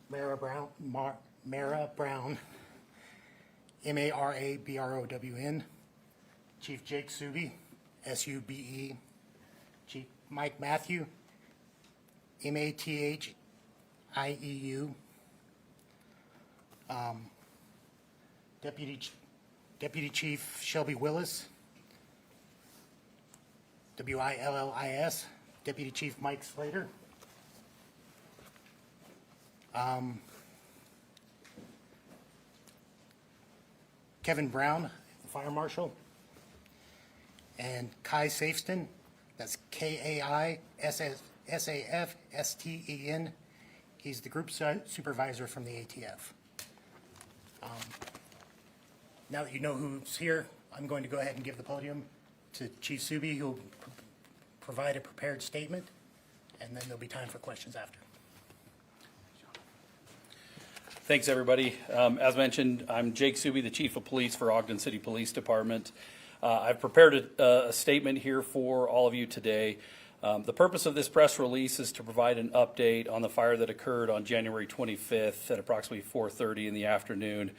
Mara Brown, Marabrown, Chief Jake Sube, Sube, Chief Mike Matthew, Mathieu, Deputy Chief Shelby Willis, Willis, Deputy Chief Mike Slater, Kevin Brown, Fire Marshal, and Kai Safston, that's Kaisafsten. He's the group supervisor from the ATF. Now that you know who's here, I'm going to go ahead and give the podium to Chief Sube, who will provide a prepared statement, and then there'll be time for questions after. Thanks, everybody. As mentioned, I'm Jake Sube, the Chief of Police for Ogden City Police Department. I've prepared a statement here for all of you today. The purpose of this press release is to provide an update on the fire that occurred on January 25th at approximately 4:30 in the afternoon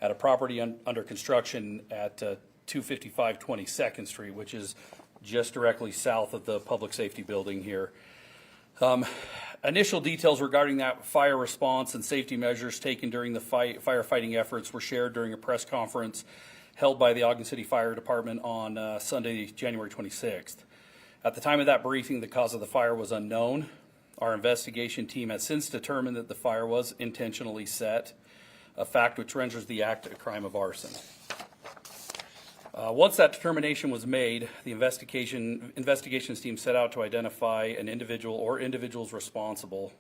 at a property under construction at 255 22nd Street, which is just directly south of the public safety building here. Initial details regarding that fire response and safety measures taken during the firefighting efforts were shared during a press conference held by the Ogden City Fire Department on Sunday, January 26th. At the time of that briefing, the cause of the fire was unknown. Our investigation team has since determined that the fire was intentionally set, a fact which renders the act a crime of arson. Once that determination was made, the investigations team set out to identify an individual or individuals responsible.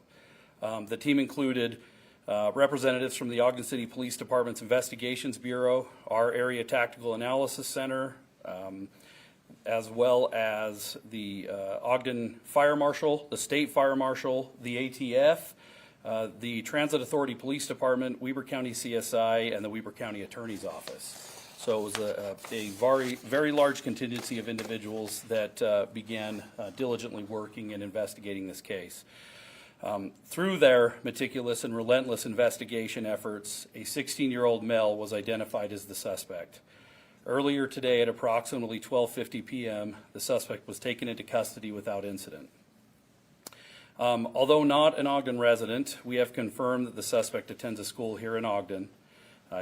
The team included representatives from the Ogden City Police Department's Investigations Bureau, our Area Tactical Analysis Center, as well as the Ogden Fire Marshal, the State Fire Marshal, the ATF, the Transit Authority Police Department, Weber County CSI, and the Weber County Attorney's Office. So it was a very large contingency of individuals that began diligently working and investigating this case. Through their meticulous and relentless investigation efforts, a 16-year-old male was identified as the suspect. Earlier today at approximately 12:50 p.m., the suspect was taken into custody without incident. Although not an Ogden resident, we have confirmed that the suspect attends a school here in Ogden.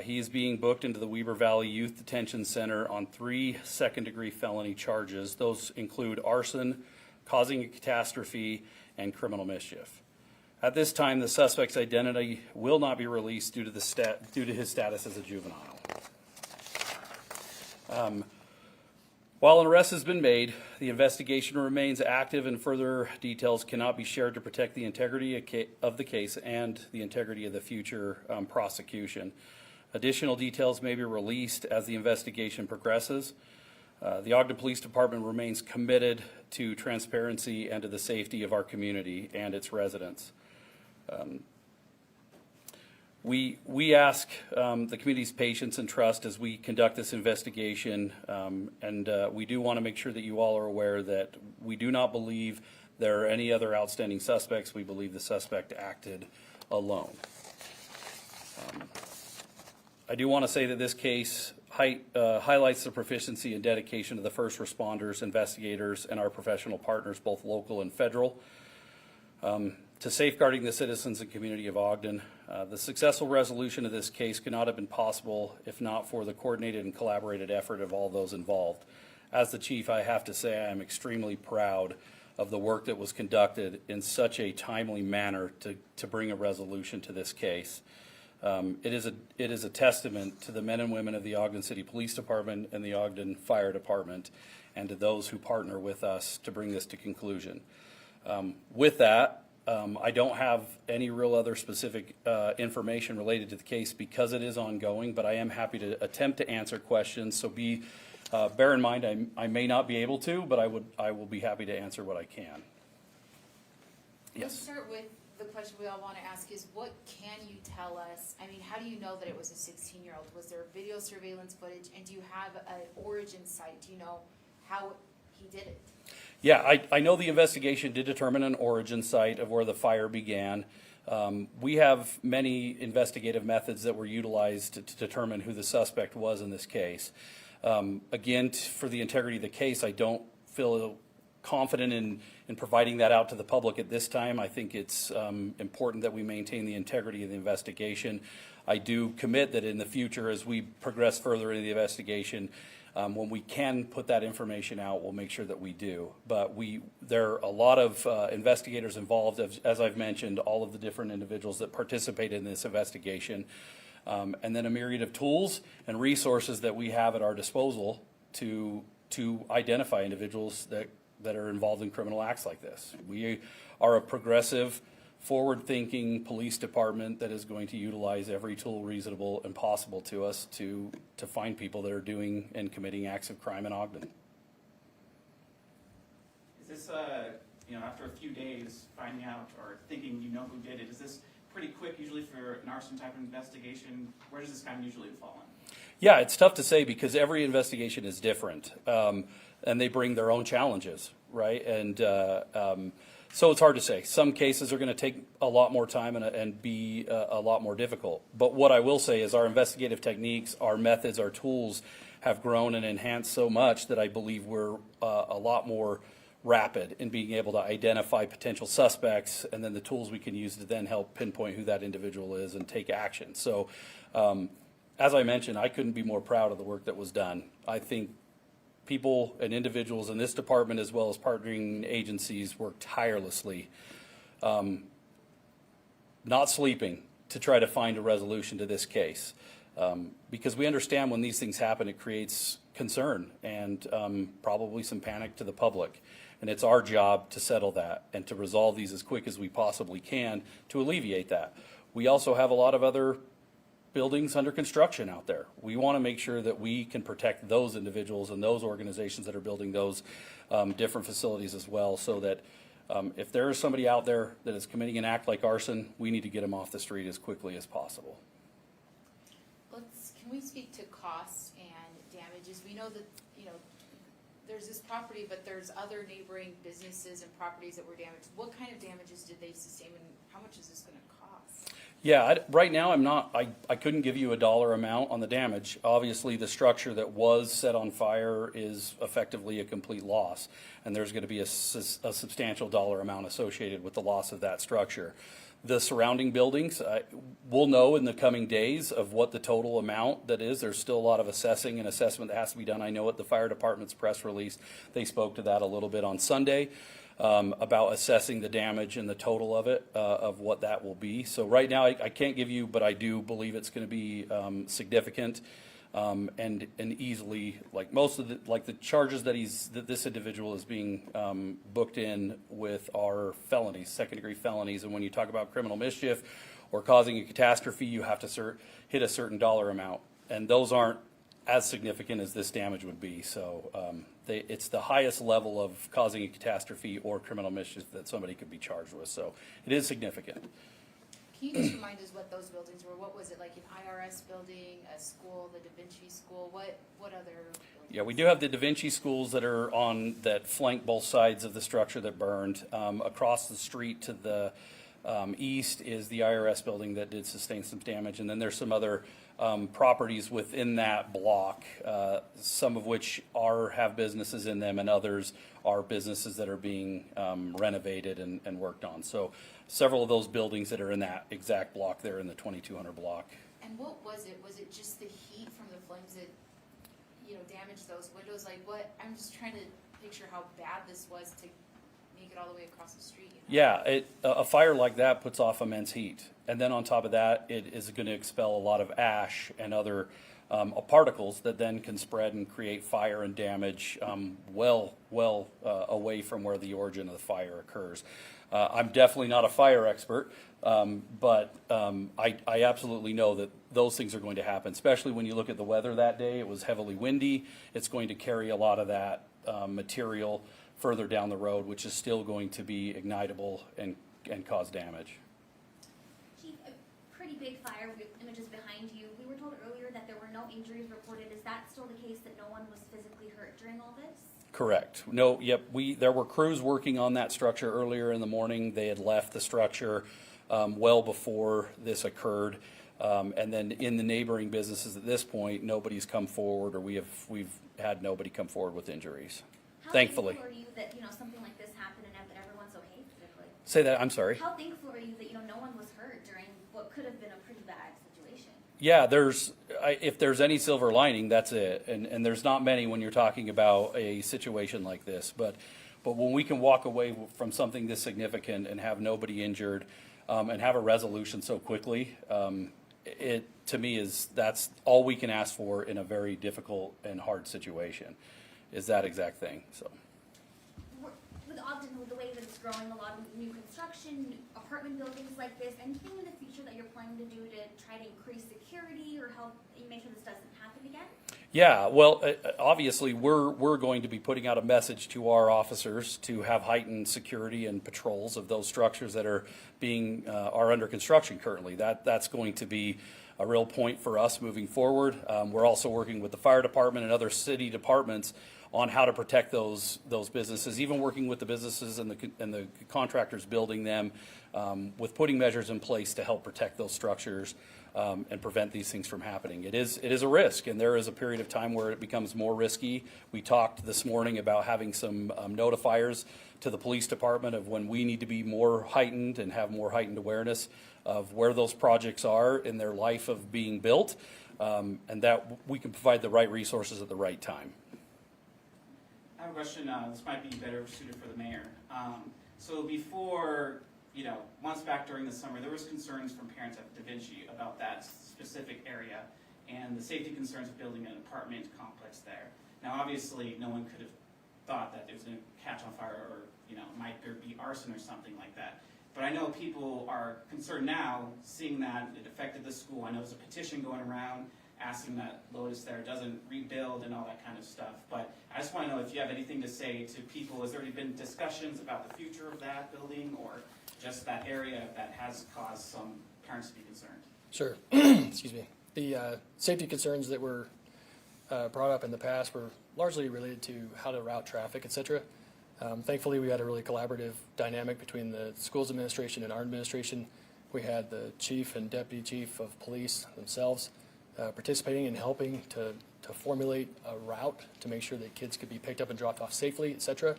He is being booked into the Weber Valley Youth Detention Center on 3 second-degree felony charges. Those include arson, causing a catastrophe, and criminal mischief. At this time, the suspect's identity will not be released due to his status as a juvenile. While an arrest has been made, the investigation remains active and further details cannot be shared to protect the integrity of the case and the integrity of the future prosecution. Additional details may be released as the investigation progresses. The Ogden Police Department remains committed to transparency and to the safety of our community and its residents. We ask the community's patience and trust as we conduct this investigation, and we do want to make sure that you all are aware that we do not believe there are any other outstanding suspects. We believe the suspect acted alone. I do want to say that this case highlights the proficiency and dedication of the first responders, investigators, and our professional partners, both local and federal, to safeguarding the citizens and community of Ogden. The successful resolution of this case could not have been possible if not for the coordinated and collaborated effort of all those involved. As the chief, I have to say I am extremely proud of the work that was conducted in such a timely manner to bring a resolution to this case. It is a testament to the men and women of the Ogden City Police Department and the Ogden Fire Department and to those who partner with us to bring this to conclusion. With that, I don't have any real other specific information related to the case because it is ongoing, but I am happy to attempt to answer questions. So bear in mind I may not be able to, but I will be happy to answer what I can. Yes. Let's start with the question we all want to ask is, what can you tell us? I mean, how do you know that it was a 16-year-old? Was there video surveillance footage? And do you have an origin site? Do you know how he did it? Yeah, I know the investigation did determine an origin site of where the fire began. We have many investigative methods that were utilized to determine who the suspect was in this case. Again, for the integrity of the case, I don't feel confident in providing that out to the public at this time. I think it's important that we maintain the integrity of the investigation. I do commit that in the future, as we progress further into the investigation, when we can put that information out, we'll make sure that we do. But there are a lot of investigators involved, as I've mentioned, all of the different individuals that participated in this investigation, and then a myriad of tools and resources that we have at our disposal to identify individuals that are involved in criminal acts like this. We are a progressive, forward-thinking police department that is going to utilize every tool reasonable and possible to us to find people that are doing and committing acts of crime in Ogden. Is this, after a few days finding out or thinking you know who did it, is this pretty quick usually for an arson type of investigation? Where does this kind of usually fall in? Yeah, it's tough to say because every investigation is different, and they bring their own challenges, right? And so it's hard to say. Some cases are going to take a lot more time and be a lot more difficult. But what I will say is our investigative techniques, our methods, our tools have grown and enhanced so much that I believe we're a lot more rapid in being able to identify potential suspects, and then the tools we can use to then help pinpoint who that individual is and take action. So as I mentioned, I couldn't be more proud of the work that was done. I think people and individuals in this department, as well as partnering agencies, work tirelessly, not sleeping, to try to find a resolution to this case. Because we understand when these things happen, it creates concern and probably some panic to the public. And it's our job to settle that and to resolve these as quick as we possibly can to alleviate that. We also have a lot of other buildings under construction out there. We want to make sure that we can protect those individuals and those organizations that are building those different facilities as well, so that if there is somebody out there that is committing an act like arson, we need to get them off the street as quickly as possible. Can we speak to costs and damages? We know that, there's this property, but there's other neighboring businesses and properties that were damaged. What kind of damages did they sustain, and how much is this going to cost? Yeah, right now I couldn't give you a dollar amount on the damage. Obviously, the structure that was set on fire is effectively a complete loss, and there's going to be a substantial dollar amount associated with the loss of that structure. The surrounding buildings, we'll know in the coming days of what the total amount that is. There's still a lot of assessing and assessment that has to be done. I know at the fire department's press release, they spoke to that a little bit on Sunday. About assessing the damage and the total of it, of what that will be. So right now I can't give you, but I do believe it's going to be significant and easily, like most of the charges that this individual is being booked in with are felonies, second-degree felonies. And when you talk about criminal mischief or causing a catastrophe, you have to hit a certain dollar amount, and those aren't as significant as this damage would be. So it's the highest level of causing a catastrophe or criminal mischief that somebody could be charged with. So it is significant. Can you just remind us what those buildings were? What was it, like an IRS building, a school, the Da Vinci School? What other buildings? Yeah, we do have the Da Vinci schools that flank both sides of the structure that burned. Across the street to the east is the IRS building that did sustain some damage, and then there's some other properties within that block, some of which have businesses in them, and others are businesses that are being renovated and worked on. So several of those buildings that are in that exact block there in the 2200 block. And what was it? Was it just the heat from the flames that, damaged those windows? Like what? I'm just trying to picture how bad this was to make it all the way across the street. Yeah, a fire like that puts off immense heat. And then on top of that, it is going to expel a lot of ash and other particles that then can spread and create fire and damage well away from where the origin of the fire occurs. I'm definitely not a fire expert, but I absolutely know that those things are going to happen, especially when you look at the weather that day. It was heavily windy. It's going to carry a lot of that material further down the road, which is still going to be ignitable and cause damage. Chief, a pretty big fire with images behind you. We were told earlier that there were no injuries reported. Is that still the case, that no one was physically hurt during all this? Correct. No, yep, there were crews working on that structure earlier in the morning. They had left the structure. well before this occurred. And then in the neighboring businesses at this point, nobody's come forward, or we've had nobody come forward with injuries, thankfully. How thankful are you that, something like this happened and that everyone's okay physically? Say that, I'm sorry. How thankful are you that, no one was hurt during what could have been a pretty bad situation? Yeah, if there's any silver lining, that's it. And there's not many when you're talking about a situation like this. But when we can walk away from something this significant and have nobody injured, and have a resolution so quickly, it, to me, that's all we can ask for in a very difficult and hard situation, is that exact thing, so. With Ogden, with the way that it's growing, a lot of new construction, new apartment buildings like this, anything in the future that you're planning to do to try to increase security or help make sure this doesn't happen again? Yeah, well, obviously, we're going to be putting out a message to our officers to have heightened security and patrols of those structures that are under construction currently. That's going to be a real point for us moving forward. We're also working with the fire department and other city departments on how to protect those businesses, even working with the businesses and the contractors building them, with putting measures in place to help protect those structures and prevent these things from happening. It is a risk, and there is a period of time where it becomes more risky. We talked this morning about having some notifiers to the police department of when we need to be more heightened and have more heightened awareness of where those projects are in their life of being built, and that we can provide the right resources at the right time. I have a question, this might be better suited for the mayor. So before, months back during the summer, there was concerns from parents at Da Vinci about that specific area and the safety concerns of building an apartment complex there. Now, obviously, no one could have thought that it was going to catch on fire or, might there be arson or something like that. But I know people are concerned now, seeing that it affected the school. I know there's a petition going around asking that Lotus there doesn't rebuild and all that kind of stuff. But I just want to know if you have anything to say to people. Has there already been discussions about the future of that building, or just that area that has caused some parents to be concerned? Sure. Excuse me. The safety concerns that were brought up in the past were largely related to how to route traffic, et cetera. Thankfully, we had a really collaborative dynamic between the school's administration and our administration. We had the chief and deputy chief of police themselves participating and helping to formulate a route to make sure that kids could be picked up and dropped off safely, et cetera.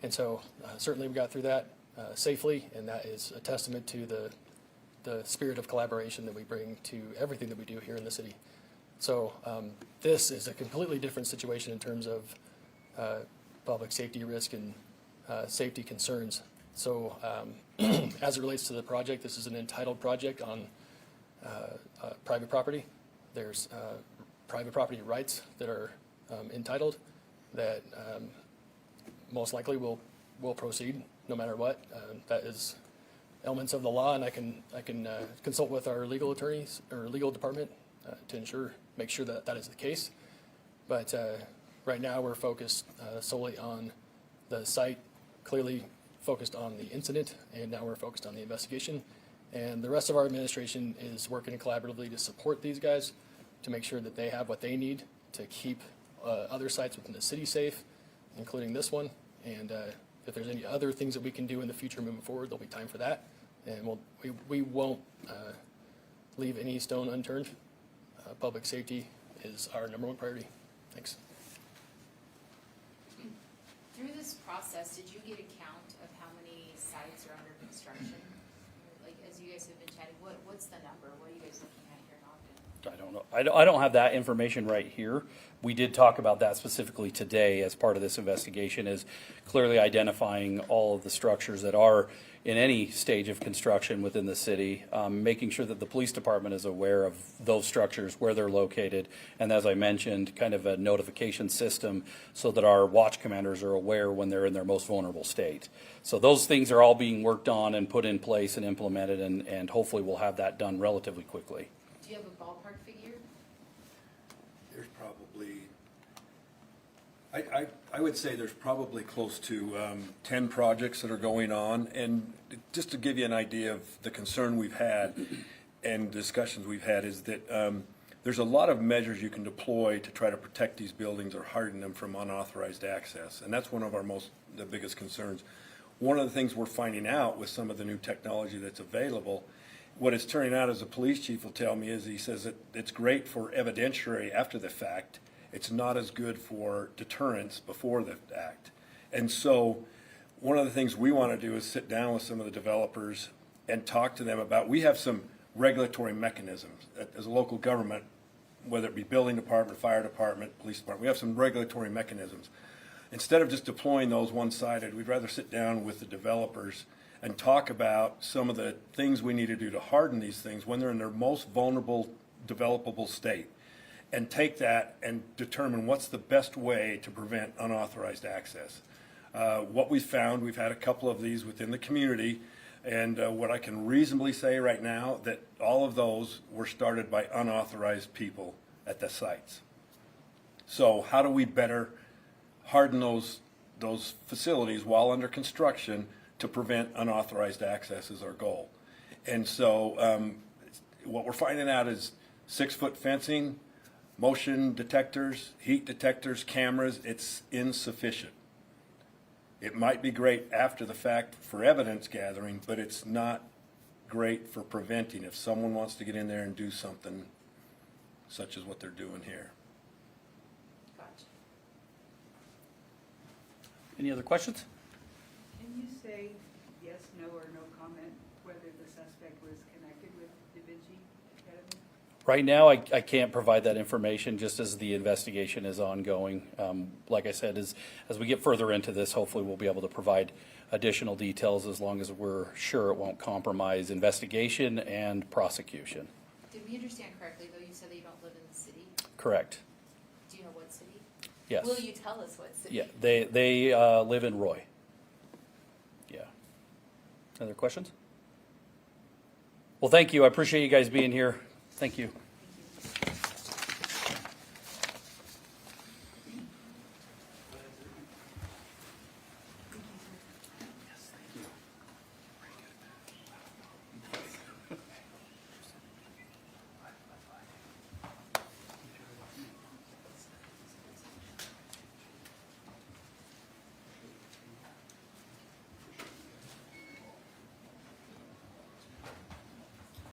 And so certainly we got through that safely, and that is a testament to the spirit of collaboration that we bring to everything that we do here in the city. So this is a completely different situation in terms of public safety risk and safety concerns. So as it relates to the project, this is an entitled project on private property. There's private property rights that are entitled that most likely will proceed no matter what. That is elements of the law, and I can consult with our legal attorneys or legal department to make sure that that is the case. But right now we're focused solely on the site, clearly focused on the incident, and now we're focused on the investigation. And the rest of our administration is working collaboratively to support these guys to make sure that they have what they need to keep other sites within the city safe, including this one. And if there's any other things that we can do in the future moving forward, there'll be time for that. And we won't leave any stone unturned. Public safety is our number one priority. Thanks. Through this process, did you get a count of how many sites are under construction? Like, as you guys have been chatting, what's the number? What are you guys looking at here in Ogden? I don't know. I don't have that information right here. We did talk about that specifically today as part of this investigation, is clearly identifying all of the structures that are in any stage of construction within the city, making sure that the police department is aware of those structures, where they're located, and as I mentioned, kind of a notification system so that our watch commanders are aware when they're in their most vulnerable state. So those things are all being worked on and put in place and implemented, and hopefully we'll have that done relatively quickly. Do you have a ballpark figure? There's probably, I would say there's probably close to 10 projects that are going on. And just to give you an idea of the concern we've had and discussions we've had, is that there's a lot of measures you can deploy to try to protect these buildings or harden them from unauthorized access. And that's one of the biggest concerns. one of the things we're finding out with some of the new technology that's available, what it's turning out, as a police chief will tell me, is he says that it's great for evidentiary after the fact. It's not as good for deterrence before the act. And so one of the things we want to do is sit down with some of the developers and talk to them about, we have some regulatory mechanisms as a local government, whether it be building department, fire department, police department, we have some regulatory mechanisms. Instead of just deploying those one-sided, we'd rather sit down with the developers and talk about some of the things we need to do to harden these things when they're in their most vulnerable, developable state, and take that and determine what's the best way to prevent unauthorized access. What we've found, we've had a couple of these within the community, and what I can reasonably say right now, that all of those were started by unauthorized people at the sites. So how do we better harden those facilities while under construction to prevent unauthorized access is our goal. And so what we're finding out is 6-foot fencing, motion detectors, heat detectors, cameras, it's insufficient. It might be great after the fact for evidence gathering, but it's not great for preventing if someone wants to get in there and do something such as what they're doing here. Gotcha. Any other questions? Can you say yes, no, or no comment whether the suspect was connected with Da Vinci Academy? Right now, I can't provide that information just as the investigation is ongoing. Like I said, as we get further into this, hopefully we'll be able to provide additional details as long as we're sure it won't compromise investigation and prosecution. Did we understand correctly, though, you said that you don't live in the city? Correct. Do you know what city? Yes. Will you tell us what city? Yeah, they live in Roy. Yeah. Other questions? Well, thank you. I appreciate you guys being here. Thank you.